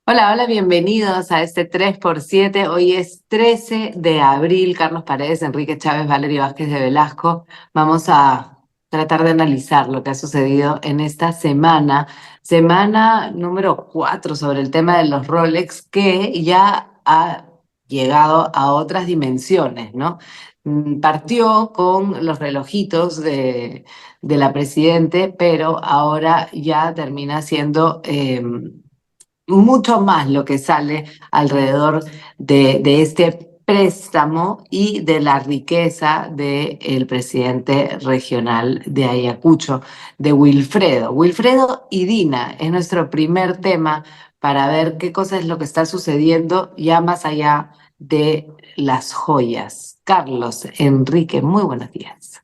Hola, hola, bienvenidos a este 3x7. Hoy es 13 de abril. Carlos Paredes, Enrique Chávez, Valerio Vázquez de Velasco. Vamos a tratar de analizar lo que ha sucedido en esta semana número 4 sobre el tema de los Rolex, que ya ha llegado a otras dimensiones, ¿no? Partió con los relojitos de la presidente, pero ahora ya termina siendo mucho más lo que sale alrededor de este préstamo y de la riqueza del presidente regional de Ayacucho, de Wilfredo. Wilfredo y Dina es nuestro primer tema para ver qué cosa es lo que está sucediendo ya más allá de las joyas. Carlos, Enrique, muy buenos días.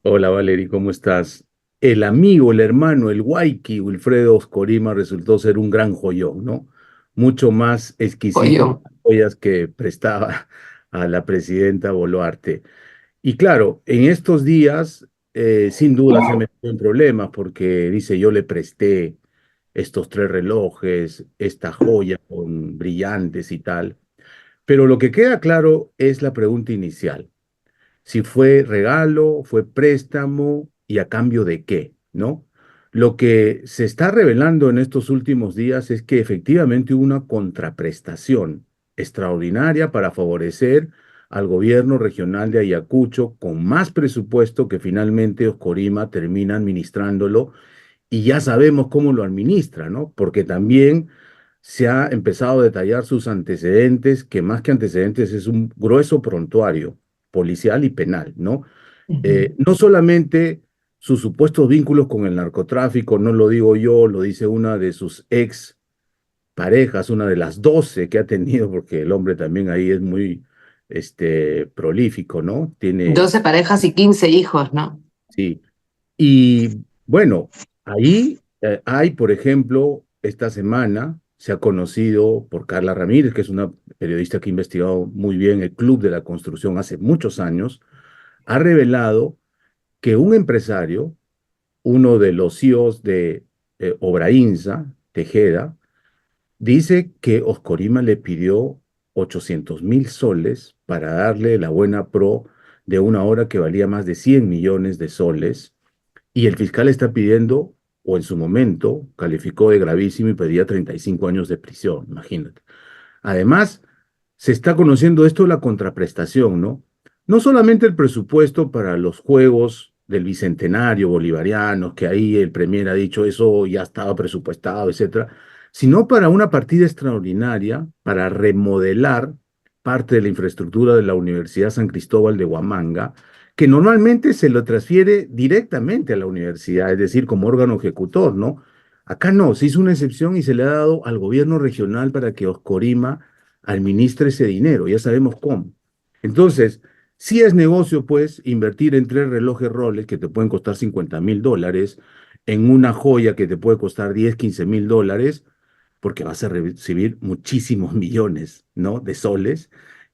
Hola Valery, ¿cómo estás? El amigo, el hermano, el Waiki, Wilfredo Oscorima resultó ser un gran joyón, ¿no? Mucho más exquisito que Joyón. las joyas que prestaba a la presidenta Boluarte. Y claro, en estos días, sin duda se ha metido en problemas porque dice, yo le presté estos tres relojes, esta joya con brillantes y tal. Pero lo que queda claro es la pregunta inicial, si fue regalo, fue préstamo y a cambio de qué, ¿no? Lo que se está revelando en estos últimos días es que efectivamente hubo una contraprestación extraordinaria para favorecer al gobierno regional de Ayacucho con más presupuesto que finalmente Oscorima termina administrándolo y ya sabemos cómo lo administra, ¿no? Porque también se ha empezado a detallar sus antecedentes, que más que antecedentes es un grueso prontuario policial y penal, ¿no? Ujú. No solamente sus supuestos vínculos con el narcotráfico, no lo digo yo, lo dice una de sus ex parejas, una de las 12 que ha tenido, porque el hombre también ahí es muy prolífico, ¿no? Tiene, 12 parejas y 15 hijos, ¿no? sí. Y bueno, ahí hay, por ejemplo, esta semana se ha conocido por Carla Ramírez, que es una periodista que ha investigado muy bien el Club de la Construcción hace muchos años, ha revelado que un empresario, uno de los CEOs de Obrainsa, Tejeda, dice que Oscorima le pidió 800.000 soles para darle la buena pro de una hora que valía más de 100 millones de soles y el fiscal está pidiendo, o en su momento, calificó de gravísimo y pedía 35 años de prisión, imagínate. Además, se está conociendo esto de la contraprestación, ¿no? No solamente el presupuesto para los Juegos del Bicentenario bolivarianos, que ahí el Premier ha dicho eso ya estaba presupuestado, etcétera, sino para una partida extraordinaria para remodelar parte de la infraestructura de la Universidad San Cristóbal de Huamanga, que normalmente se lo transfiere directamente a la universidad, es decir, como órgano ejecutor, ¿no? Acá no, se hizo una excepción y se le ha dado al gobierno regional para que Oscorima administre ese dinero, ya sabemos cómo. Entonces, si es negocio, pues, invertir en tres relojes Rolex que te pueden costar $50.000, en una joya que te puede costar 10, $15.000, porque vas a recibir muchísimos millones, ¿no? De soles,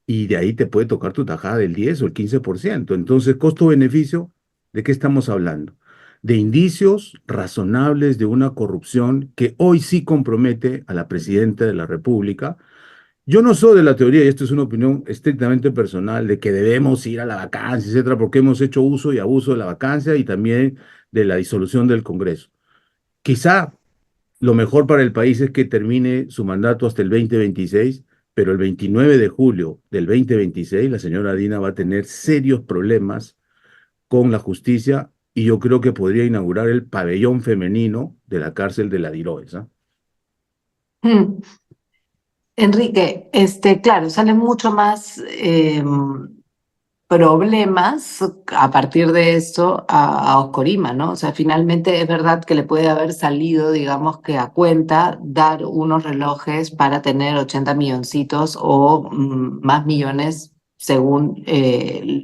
y de ahí te puede tocar tu tajada del 10 o el 15%. Entonces, costo-beneficio, ¿de qué estamos hablando? De indicios razonables de una corrupción que hoy sí compromete a la presidenta de la República. Yo no soy de la teoría, y esto es una opinión estrictamente personal, de que debemos ir a la vacancia, etcétera, porque hemos hecho uso y abuso de la vacancia y también de la disolución del Congreso. Quizá lo mejor para el país es que termine su mandato hasta el 2026, pero el 29 de julio del 2026 la señora Dina va a tener serios problemas con la justicia y yo creo que podría inaugurar el pabellón femenino de la cárcel de la Diroes, ¿ah? Mm. Enrique, claro, salen mucho más problemas a partir de esto a Oscorima, ¿no? O sea, finalmente es verdad que le puede haber salido, digamos que a cuenta, dar unos relojes para tener 80 milloncitos o más millones según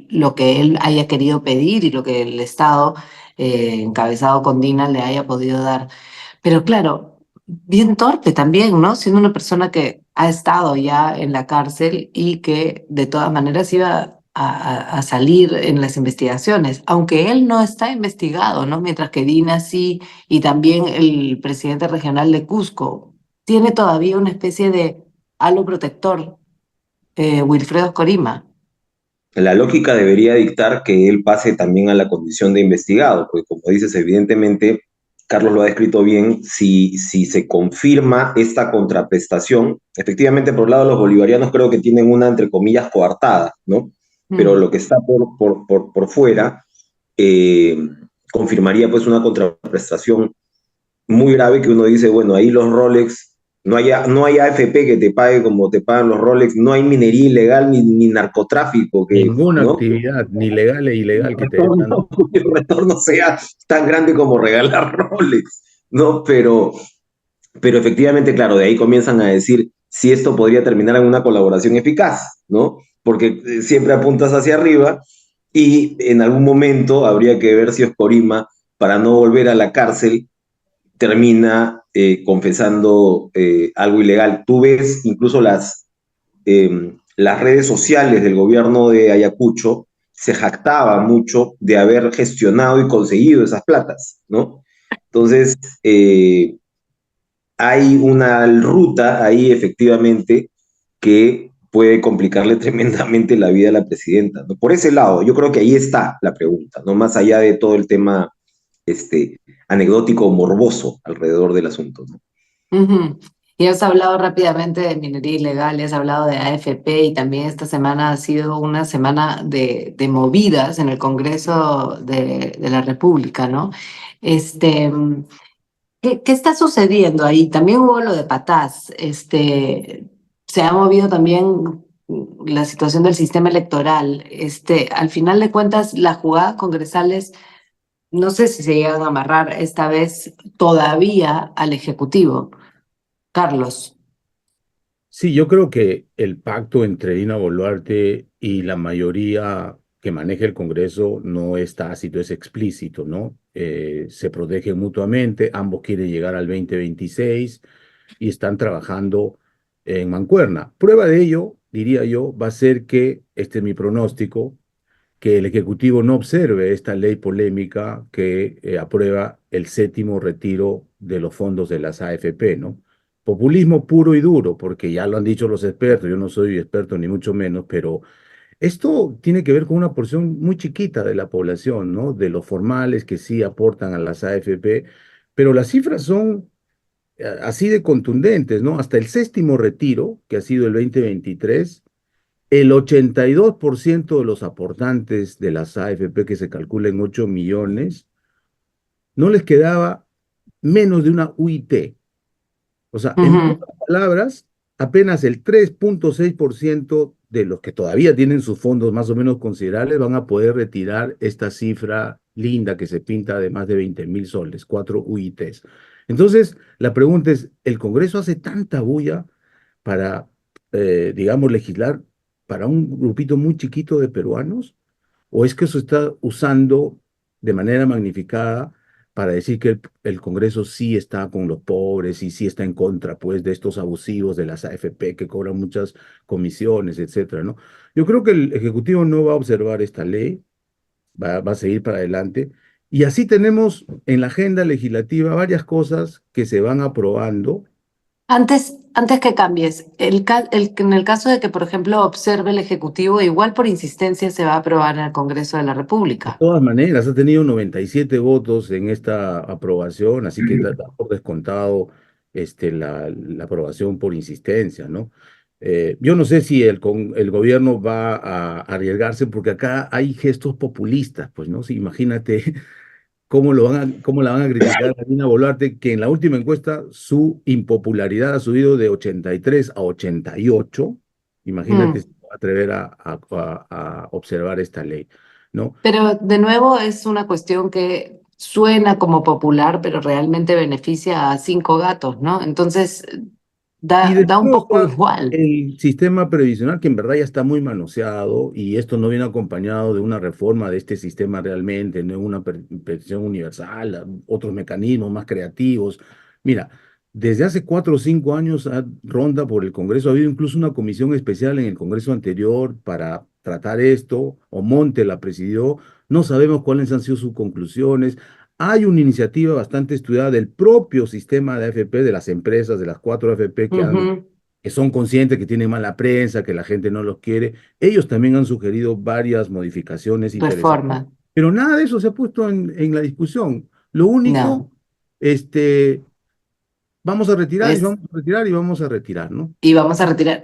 lo que él haya querido pedir y lo que el Estado, encabezado con Dina, le haya podido dar. Pero claro, bien torpe también, ¿no? Siendo una persona que ha estado ya en la cárcel y que de todas maneras iba a salir en las investigaciones, aunque él no está investigado, ¿no? Mientras que Dina sí, y también el presidente regional de Cusco. tiene todavía una especie de halo protector, Wilfredo Escorima. La lógica debería dictar que él pase también a la condición de investigado, porque como dices, evidentemente, Carlos lo ha descrito bien, si se confirma esta contraprestación, efectivamente por el lado de los bolivarianos creo que tienen una, entre comillas, coartada, ¿no? Pero Mm. lo que está por fuera eh, confirmaría pues una contraprestación muy grave que uno dice, bueno, ahí los Rolex, no hay AFP que te pague como te pagan los Rolex, no hay minería ilegal ni narcotráfico, Ninguna ¿no? actividad, ni legal e ilegal, que te están. El retorno sea tan grande como regalar Rolex, ¿no? Pero efectivamente, claro, de ahí comienzan a decir si esto podría terminar en una colaboración eficaz, ¿no? Porque siempre apuntas hacia arriba y en algún momento habría que ver si Oscorima, para no volver a la cárcel, termina confesando algo ilegal. Tú ves incluso las redes sociales del gobierno de Ayacucho se jactaba mucho de haber gestionado y conseguido esas platas, ¿no? Entonces, hay una ruta ahí efectivamente que puede complicarle tremendamente la vida a la presidenta, ¿no? Por ese lado, yo creo que ahí está la pregunta, ¿no? Más allá de todo el tema este, anecdótico morboso alrededor del asunto, ¿no? Ujú. Y has hablado rápidamente de minería ilegal, y has hablado de AFP y también esta semana ha sido una semana de movidas en el Congreso de la República, ¿no? Este, ¿qué está sucediendo ahí? También hubo lo de Patás, se ha movido también la situación del sistema electoral. Al final de cuentas, las jugadas congresales no sé si se llegan a amarrar esta vez todavía al Ejecutivo. Carlos. Sí, yo creo que el pacto entre Dina Boluarte y la mayoría que maneja el Congreso no es tácito, es explícito, ¿no? Se protegen mutuamente, ambos quieren llegar al 2026 y están trabajando en mancuerna. Prueba de ello, diría yo, va a ser que, este es mi pronóstico, que el Ejecutivo no observe esta ley polémica que aprueba el séptimo retiro de los fondos de las AFP, ¿no? Populismo puro y duro, porque ya lo han dicho los expertos, yo no soy experto ni mucho menos, pero esto tiene que ver con una porción muy chiquita de la población, ¿no? De los formales que sí aportan a las AFP, pero las cifras son así de contundentes, ¿no? Hasta el séptimo retiro, que ha sido el 2023, el 82% de los aportantes de las AFP, que se calcula en 8 millones, no les quedaba menos de una UIT. O sea, en Ujú. pocas palabras, apenas el 3,6% de los que todavía tienen sus fondos más o menos considerables van a poder retirar esta cifra linda que se pinta de más de 20.000 soles, 4 UITs. Entonces, la pregunta es, ¿el Congreso hace tanta bulla para, digamos, legislar para un grupito muy chiquito de peruanos? ¿O es que eso está usando de manera magnificada para decir que el Congreso sí está con los pobres y sí está en contra, pues, de estos abusivos de las AFP que cobran muchas comisiones, etcétera, ¿no? Yo creo que el Ejecutivo no va a observar esta ley, va a seguir para adelante. Y así tenemos en la agenda legislativa varias cosas que se van aprobando. Antes que cambies, en el caso de que, por ejemplo, observe el Ejecutivo, igual por insistencia se va a aprobar en el Congreso de la De República. todas maneras, ha tenido 97 votos en esta aprobación, así que da por descontado la aprobación por insistencia, ¿no? Yo no sé si el gobierno va a arriesgarse, porque acá hay gestos populistas, pues, ¿no? Si imagínate cómo la van a criticar a Dina Boluarte, que en la última encuesta su impopularidad ha subido de 83 a 88. Imagínate Mm. si se va a atrever a observar esta ley, ¿no? Pero de nuevo es una cuestión que suena como popular, pero realmente beneficia a cinco gatos, ¿no? Entonces, Y da un después poco está igual. el sistema previsional, que en verdad ya está muy manoseado, y esto no viene acompañado de una reforma de este sistema realmente, no una pensión universal, otros mecanismos más creativos. Mira, desde hace 4 o 5 años ronda por el Congreso, ha habido incluso una comisión especial en el Congreso anterior para tratar esto, o Monte la presidió, no sabemos cuáles han sido sus conclusiones. Hay una iniciativa bastante estudiada del propio sistema de AFP, de las empresas, de las 4 AFP Ujú. que son conscientes que tienen mala prensa, que la gente no los quiere. Ellos también han sugerido varias modificaciones interesantes, Reforma. pero nada de eso se ha puesto en la discusión. Lo único, No. este, vamos a retirar y Es, vamos a retirar y vamos a retirar, ¿no? y vamos a retirar.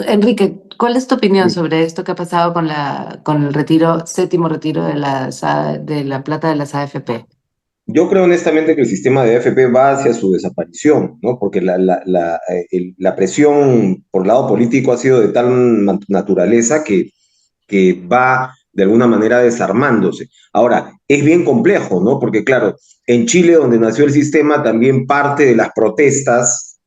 Enrique, ¿cuál es tu opinión Sí. sobre esto que ha pasado con el retiro, séptimo retiro de la plata de las AFP? Yo creo honestamente que el sistema de AFP va hacia su desaparición, ¿no? Porque la presión por el lado político ha sido de tal naturaleza que va de alguna manera desarmándose. Ahora, es bien complejo, ¿no? Porque claro, en Chile, donde nació el sistema, también parte de las protestas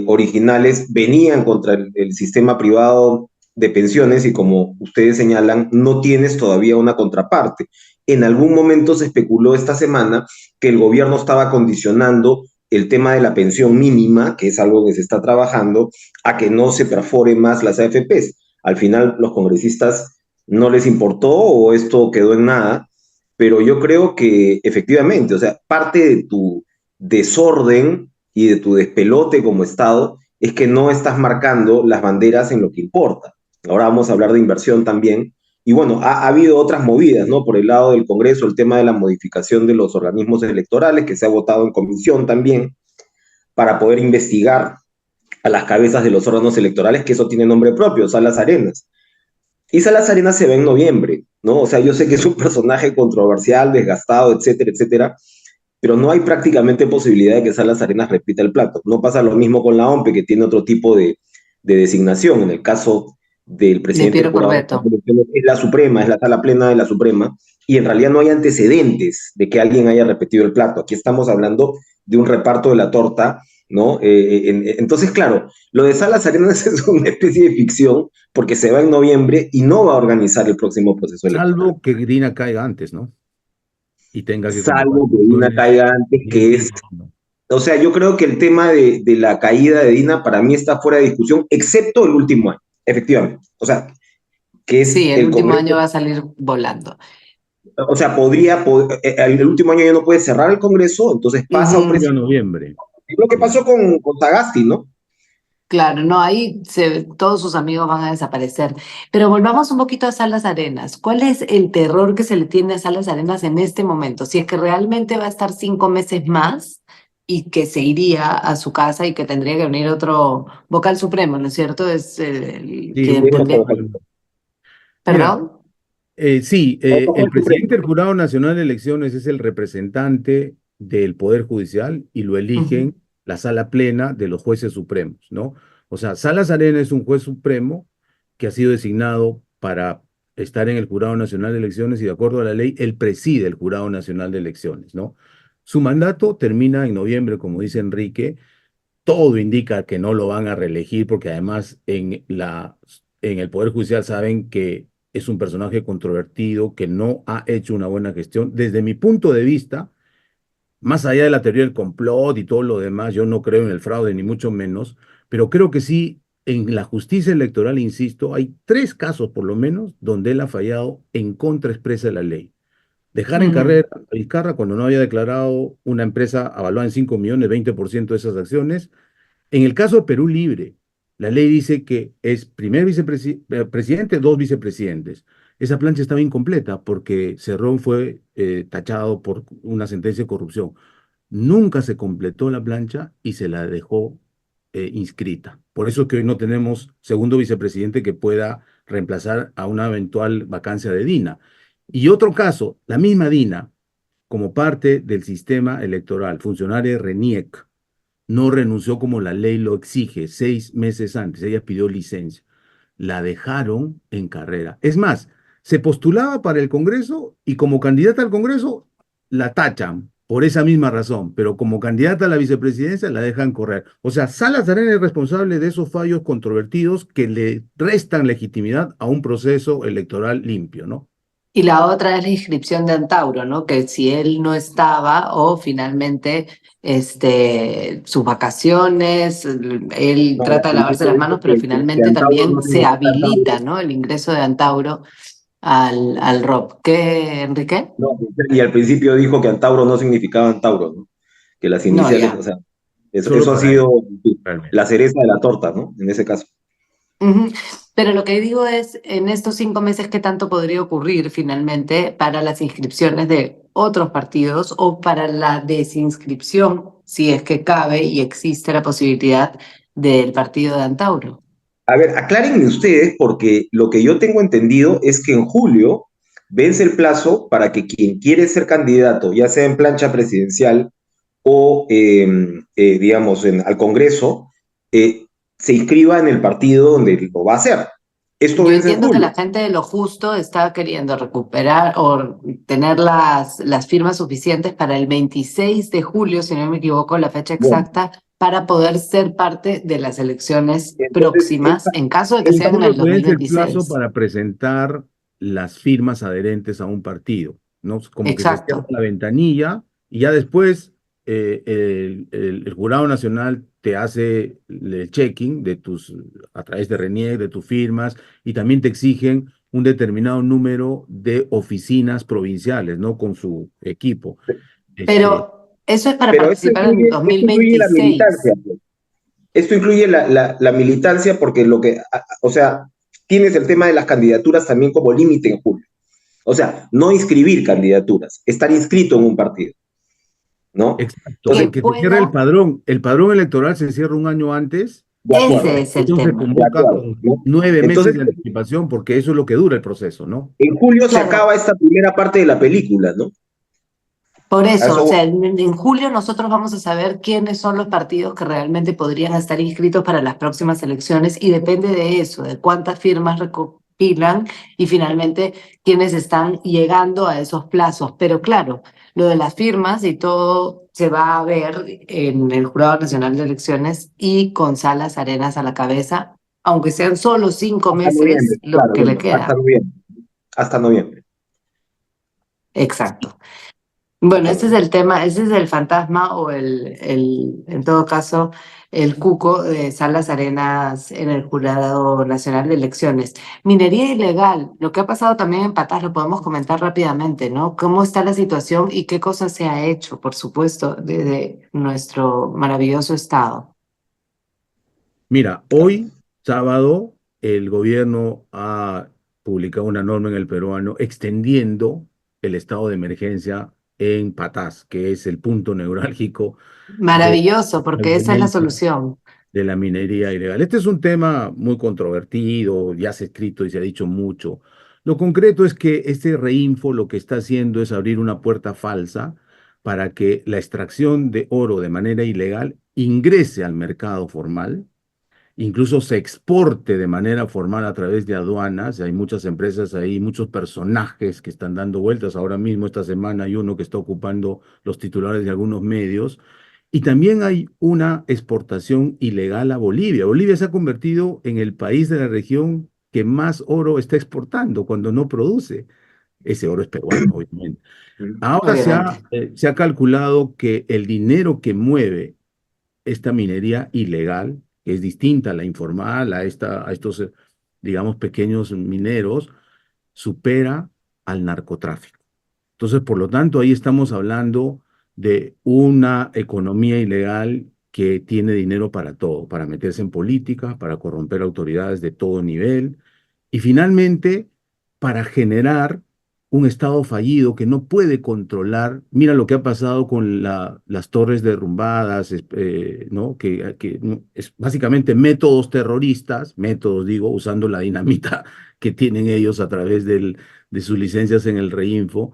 originales venían contra el sistema privado de pensiones y como ustedes señalan, no tienes todavía una contraparte. En algún momento se especuló esta semana que el gobierno estaba condicionando el tema de la pensión mínima, que es algo que se está trabajando, a que no se perfore más las AFPs. Al final los congresistas no les importó o esto quedó en nada, pero yo creo que efectivamente, o sea, parte de tu desorden y de tu despelote como Estado es que no estás marcando las banderas en lo que importa. Ahora vamos a hablar de inversión también. Y bueno, ha habido otras movidas, ¿no? Por el lado del Congreso, el tema de la modificación de los organismos electorales, que se ha votado en comisión también, para poder investigar a las cabezas de los órganos electorales, que eso tiene nombre propio, Salas Arenas. Y Salas Arenas se ve en noviembre, ¿no? O sea, yo sé que es un personaje controversial, desgastado, etcétera, etcétera, pero no hay prácticamente posibilidad de que Salas Arenas repita el plato. No pasa lo mismo con la OMPE, que tiene otro tipo de designación. En el caso del De presidente del Piero Jurado Nacional Corbeto. de Elecciones, es la Suprema, es la sala plena de la Suprema, y en realidad no hay antecedentes de que alguien haya repetido el plato. Aquí estamos hablando de un reparto de la torta, ¿no? Entonces, claro, lo de Salas Arenas es una especie de ficción porque se va en noviembre y no va a organizar el próximo proceso electoral. Salvo que Grina caiga antes, ¿no? Y tenga que convocar Salvo que Dina elecciones caiga antes, y que es. entiendo, ¿no? O sea, yo creo que el tema de la caída de Dina para mí está fuera de discusión, excepto el último año, efectivamente. O sea, que Sí, es el el último año Congreso. va a salir volando. O sea, el último año ya no puede cerrar el Congreso, entonces pasa a un Ujú, ya presidente. noviembre. Es lo que Ya. pasó con Sagasti, ¿no? Claro, no, todos sus amigos van a desaparecer. Pero volvamos un poquito a Salas Arenas. ¿Cuál es el terror que se le tiene a Salas Arenas en este momento? Si es que realmente va a estar 5 meses más y que se iría a su casa y que tendría que venir otro vocal supremo, ¿no es cierto? Es el Sí, quien Tiene tendría. otro vocal. ¿Perdón? mira, sí, Otro el juez supremo. presidente del Jurado Nacional de Elecciones es el representante del Poder Judicial y lo Ujú, eligen la sala plena de los jueces supremos, ¿no? O sea, Salas Arena es un juez supremo que ha sido designado para estar en el Jurado Nacional de Elecciones y de acuerdo a la ley, él preside el Jurado Nacional de Elecciones, ¿no? Su mandato termina en noviembre, como dice Enrique. Todo indica que no lo van a reelegir porque además en el Poder Judicial saben que es un personaje controvertido, que no ha hecho una buena gestión. Desde mi punto de vista, más allá de la teoría del complot y todo lo demás, yo no creo en el fraude, ni mucho menos, pero creo que sí, en la justicia electoral, insisto, hay 3 casos por lo menos donde él ha fallado en contra expresa de la ley. Dejar en ujú. carrera a Vizcarra cuando no había declarado una empresa avaluada en 5 millones, 20% de esas acciones. En el caso de Perú Libre, la ley dice que es primer vicepresidente, 2 vicepresidentes. Esa plancha estaba incompleta porque Cerrón fue tachado por una sentencia de corrupción. Nunca se completó la plancha y se la dejó inscrita. Por eso es que hoy no tenemos segundo vicepresidente que pueda reemplazar a una eventual vacancia de Dina. Y otro caso, la misma Dina, como parte del sistema electoral, funcionaria de RENIEC, no renunció como la ley lo exige, 6 meses antes. Ella pidió licencia. La dejaron en carrera. Es más, se postulaba para el Congreso y como candidata al Congreso la tachan por esa misma razón, pero como candidata a la vicepresidencia la dejan correr. O sea, Salas Arenas es responsable de esos fallos controvertidos que le restan legitimidad a un proceso electoral limpio, ¿no? Y la otra es la inscripción de Antauro, ¿no? Que si él no estaba o finalmente sus vacaciones, él No, trata de el lavarse las punto manos, es pero que finalmente Antauro también no se necesita habilita, Antauro. ¿no? El ingreso de Antauro al ROP. ¿Qué, Enrique? No, y al principio dijo que Antauro no significaba Antauro, ¿no? Que las No, iniciales, o ya. sea, eso, Solo eso ha para él, sido realmente. la cereza de la torta, ¿no? En ese caso. Ujú. Pero lo que digo es, en estos 5 meses, ¿qué tanto podría ocurrir finalmente para las inscripciones de otros partidos o para la desinscripción, si es que cabe y existe la posibilidad del partido de Antauro? A ver, aclárenme ustedes, porque lo que yo tengo entendido es que en julio vence el plazo para que quien quiere ser candidato, ya sea en plancha presidencial o, digamos, al Congreso, eh, se inscriba en el partido donde lo va a hacer. Esto Yo vence en entiendo que julio. la gente de Lo Justo está queriendo recuperar o tener las firmas suficientes para el 26 de julio, si no me equivoco, la fecha Bueno, exacta, para poder ser parte de las elecciones entonces, próximas, en caso de que el, sean en Julio el vence el plazo 2026. para presentar las firmas adherentes a un partido, ¿no? Como que se cierra Exacto. la ventanilla y ya después el Jurado Nacional te hace el checking a través de RENIEC, de tus firmas, y también te exigen un determinado número de oficinas provinciales, ¿no? Con su equipo. Este, Pero eso es para pero participar en dos esto mil incluye la militancia, veintiséis. pues. Esto incluye la militancia porque o sea, tienes el tema de las candidaturas también como límite en julio. O sea, no inscribir candidaturas, estar inscrito en un partido, ¿no? exacto, Que Entonces, que se cierre el pueda, padrón. El padrón electoral se cierra un año antes de y la acuerdo, ese es el elección se tema. de convoca acuerdo, con ¿no? 9 meses Entonces, de anticipación, porque eso es lo que dura el proceso, ¿no? en julio se acaba Claro, esta primera parte de la película, ¿no? por A eso, eso o voy. sea, en julio nosotros vamos a saber quiénes son los partidos que realmente podrían estar inscritos para las próximas elecciones y depende de eso, de cuántas firmas recopilan y finalmente quiénes están llegando a esos plazos. Pero claro, lo de las firmas y todo se va a ver en el Jurado Nacional de Elecciones y con Salas Arenas a la cabeza, aunque sean solo cinco Hasta meses noviembre, lo claro, que le bueno, hasta queda. noviembre, hasta noviembre. Exacto. Bueno, Hasta ese es noviembre. el tema, ese es el fantasma o en todo caso, el cuco de Salas Arenas en el Jurado Nacional de Elecciones. Minería ilegal, lo que ha pasado también en Patás, lo podemos comentar rápidamente, ¿no? ¿Cómo está la situación y qué cosas se ha hecho, por supuesto, desde nuestro maravilloso estado? Mira, hoy, sábado, el gobierno ha publicado una norma en el peruano extendiendo el estado de emergencia en Patás, que es el punto neurálgico de Maravilloso, la porque esa es la violencia solución. de la minería ilegal. Este es un tema muy controvertido, ya se ha escrito y se ha dicho mucho. Lo concreto es que este reinfo lo que está haciendo es abrir una puerta falsa para que la extracción de oro de manera ilegal ingrese al mercado formal, incluso se exporte de manera formal a través de aduanas. Hay muchas empresas ahí, muchos personajes que están dando vueltas. Ahora mismo, esta semana, hay uno que está ocupando los titulares de algunos medios. Y también hay una exportación ilegal a Bolivia. Bolivia se ha convertido en el país de la región que más oro está exportando cuando no produce. Ese oro es peruano, obviamente. Ahora Obviamente. se ha calculado que el dinero que mueve esta minería ilegal, que es distinta a la informal, a estos, digamos, pequeños mineros, supera al narcotráfico. Entonces, por lo tanto, ahí estamos hablando de una economía ilegal que tiene dinero para todo, para meterse en política, para corromper autoridades de todo nivel y finalmente para generar un Estado fallido que no puede controlar. Mira lo que ha pasado con las torres derrumbadas, ¿no? Que es básicamente métodos terroristas, métodos digo, usando la dinamita que tienen ellos a través de sus licencias en el Reinfo,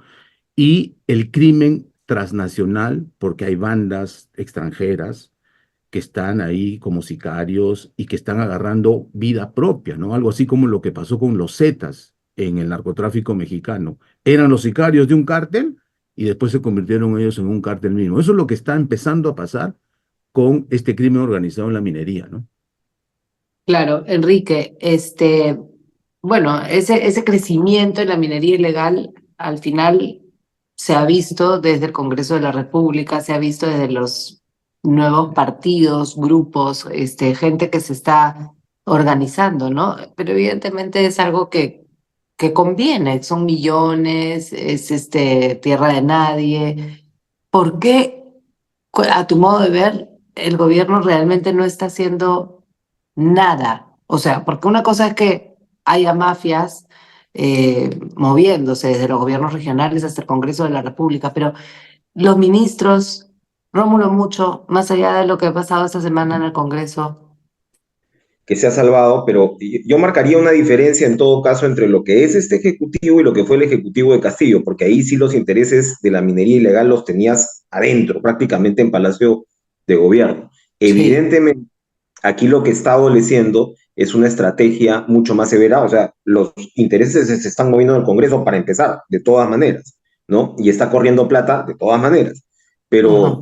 y el crimen transnacional, porque hay bandas extranjeras que están ahí como sicarios y que están agarrando vida propia, ¿no? Algo así como lo que pasó con los Zetas en el narcotráfico mexicano. Eran los sicarios de un cártel y después se convirtieron ellos en un cártel mismo. Eso es lo que está empezando a pasar con este crimen organizado en la minería, ¿no? Claro, Enrique, bueno, ese crecimiento en la minería ilegal al final se ha visto desde el Congreso de la República, se ha visto desde los nuevos partidos, grupos, gente que se está organizando, ¿no? Pero evidentemente es algo que que conviene, son millones, es tierra de nadie. ¿Por qué, a tu modo de ver, el gobierno realmente no está haciendo nada? O sea, porque una cosa es que haya mafias moviéndose desde los gobiernos regionales hasta el Congreso de la República, pero los ministros, Rómulo Mucho, más allá de lo que ha pasado esta semana en el Congreso. que se ha salvado, pero yo marcaría una diferencia en todo caso entre lo que es este ejecutivo y lo que fue el ejecutivo de Castillo, porque ahí sí los intereses de la minería ilegal los tenías adentro, prácticamente en Palacio de Gobierno. Sí. Evidentemente, aquí lo que está adoleciendo es una estrategia mucho más severa, o sea, los intereses se están moviendo en el Congreso para empezar, de todas maneras, ¿no? Y está corriendo plata de todas maneras, pero Ajá.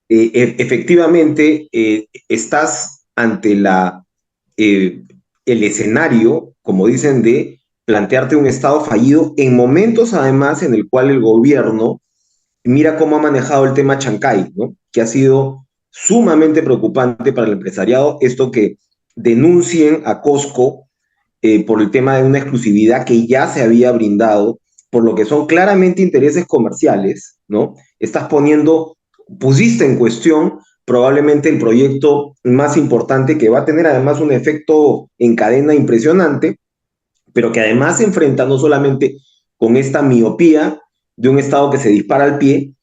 efectivamente estás ante eh, el escenario, como dicen, de plantearte un Estado fallido en momentos además en el cual el gobierno mira cómo ha manejado el tema Chancay, ¿no? Que ha sido sumamente preocupante para el empresariado, esto que denuncien a Costco por el tema de una exclusividad que ya se había brindado, por lo que son claramente intereses comerciales, ¿no? Pusiste en cuestión probablemente el proyecto más importante que va a tener además un efecto en cadena impresionante, pero que además se enfrenta no solamente con esta miopía de un Estado que se dispara al pie,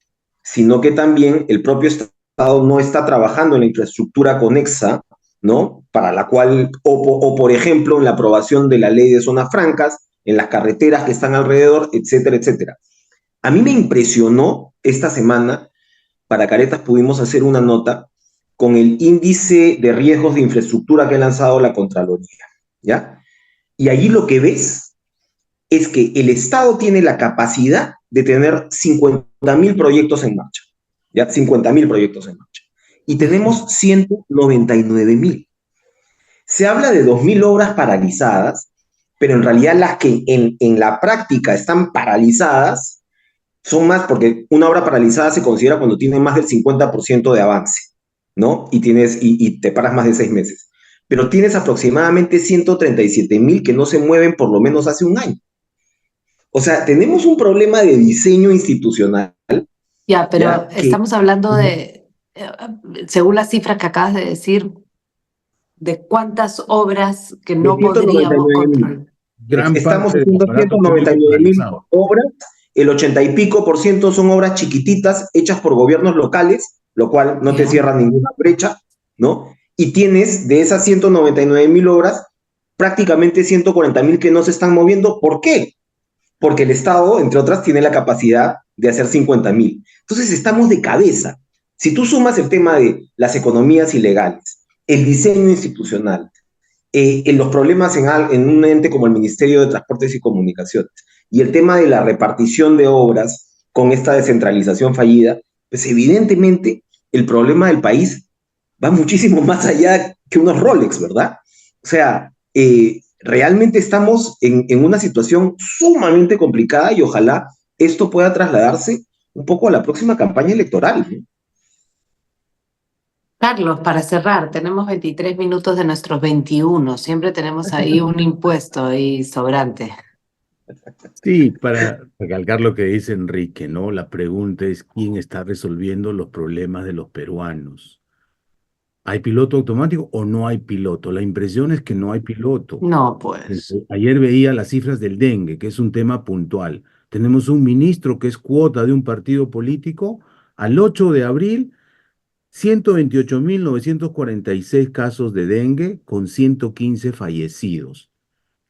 sino que también el propio Estado no está trabajando en la infraestructura conexa, ¿no? Para la cual, o por ejemplo, en la aprobación de la ley de zonas francas, en las carreteras que están alrededor, etcétera, etcétera. A mí me impresionó esta semana, para Caretas pudimos hacer una nota con el índice de riesgos de infraestructura que ha lanzado la Contraloría, ¿ya? Y allí lo que ves es que el Estado tiene la capacidad de tener 50.000 proyectos en marcha, ¿ya? 50.000 proyectos en marcha. Y tenemos 199.000. Se habla de 2.000 obras paralizadas, pero en realidad las que en la práctica están paralizadas son más, porque una obra paralizada se considera cuando tiene más del 50% de avance, ¿no? Y te paras más de 6 meses. Pero tienes aproximadamente 137.000 que no se mueven por lo menos hace un año. O sea, tenemos un problema de diseño institucional, Ya, pero ¿ya? Que estamos hablando de, según las cifras que acabas de decir, de cuántas obras que de no ciento noventa y podríamos nueve mil. controlar. Gran Estamos parte del haciendo aparato ciento noventa y público nueve mil paralizado. obras, el 80 y pico % son obras chiquititas hechas por gobiernos locales, lo cual no te Ya. cierra ninguna brecha, ¿no? Y tienes de esas 199.000 obras, prácticamente 140.000 que no se están moviendo. ¿Por qué? Porque el Estado, entre otras, tiene la capacidad de hacer 50.000. Entonces estamos de cabeza. Si tú sumas el tema de las economías ilegales, el diseño institucional, en los problemas en un ente como el Ministerio de Transportes y Comunicaciones y el tema de la repartición de obras con esta descentralización fallida, pues evidentemente el problema del país va muchísimo más allá que unos Rolex, ¿verdad? O sea, realmente estamos en una situación sumamente complicada y ojalá esto pueda trasladarse un poco a la próxima campaña electoral, ¿no? Carlos, para cerrar, tenemos 23 minutos de nuestros 21. Siempre tenemos ahí un impuesto ahí sobrante. Sí, para recalcar lo que dice Enrique, ¿no? La pregunta es quién está resolviendo los problemas de los peruanos. ¿Hay piloto automático o no hay piloto? La impresión es que no hay piloto. No, pues. Ayer veía las cifras del dengue, que es un tema puntual. Tenemos un ministro que es cuota de un partido político. Al 8 de abril, 128.946 casos de dengue con 115 fallecidos.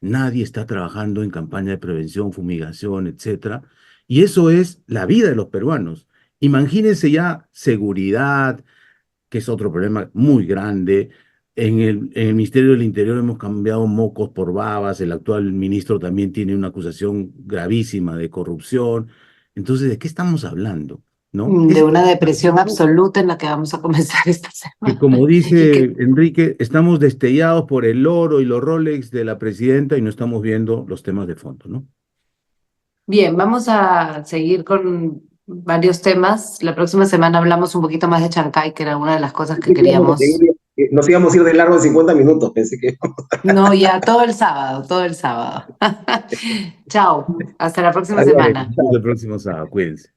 Nadie está trabajando en campaña de prevención, fumigación, etcétera. Y eso es la vida de los peruanos. Imagínense ya seguridad, que es otro problema muy grande. En el Ministerio del Interior hemos cambiado mocos por babas. El actual ministro también tiene una acusación gravísima de corrupción. Entonces, ¿de qué estamos hablando? ¿No? De Es una depresión absoluta en la que vamos a comenzar esta que, semana. como Y dice que, Enrique, estamos destellados por el oro y los Rolex de la presidenta y no estamos viendo los temas de fondo, ¿no? bien, vamos a seguir con varios temas. La próxima semana hablamos un poquito más de Chancay, que era una de las cosas que Sí, vamos a queríamos. seguir nos íbamos a ir de largo en 50 minutos, pensé que... No, ya todo el sábado, todo el sábado. Chao, hasta la próxima Adiós. semana. Nos vemos el próximo sábado, cuídense.